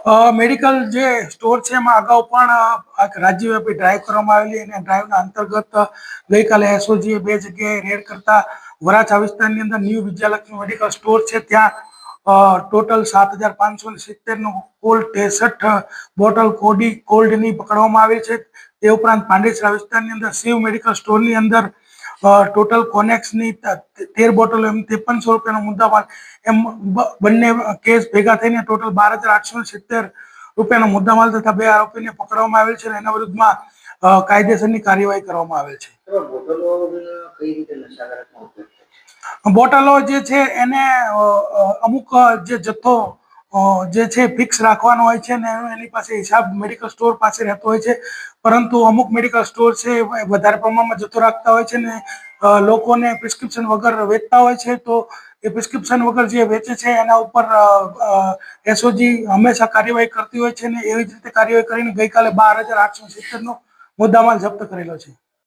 Medical જે store છે એમાં અગાઉ પણ એક રાજ્યવ્યાપી ડ્રાઈવ કરવામાં આવેલી અને ડ્રાઈવના અંતર્ગત ગઈકાલે એસઓજીએ 2 જગ્યાએ રેડ કરતા વરાછા વિસ્તારની અંદર ન્યૂ વિદ્યાલક્ષ્મી મેડિકલ સ્ટોર છે ત્યાં ટોટલ 7,570નું કુલ 63 બોટલ કોલ્ડની પકડવામાં આવી છે। તે ઉપરાંત પાંડેસરા વિસ્તારની અંદર શિવ મેડિકલ સ્ટોરની અંદર ટોટલ કોનેક્સની 13 બોટલો એમ 5300 રૂપિયાનો મુદ્દામાલ એમ બંને કેસ ભેગા થઈને ટોટલ 12,870 રૂપિયાનો મુદ્દામાલ તથા 2 આરોપીને પકડવામાં આવેલ છે અને એના વિરુદ્ધમાં કાયદેસરની કાર્યવાહી કરવામાં આવેલ છે। બોટલો જે છે એને અમુક જે જથ્થો જે છે ફિક્સ રાખવાનો હોય છે ને એની પાસે હિસાબ મેડિકલ સ્ટોર પાસે રહેતો હોય છે, પરંતુ અમુક મેડિકલ સ્ટોર છે વધારે પ્રમાણમાં જથ્થો રાખતા હોય છે ને લોકોને પ્રિસ્ક્રિપ્શન વગર વેચતા હોય છે, તો એ પ્રિસ્ક્રિપ્શન વગર જે વેચે છે એના ઉપર એસઓજી હંમેશા કાર્યવાહી કરતી હોય છે ને એવી જ રીતે કાર્યવાહી કરીને ગઈકાલે 12,870નો મુદ્દામાલ જપ્ત કરેલો છે।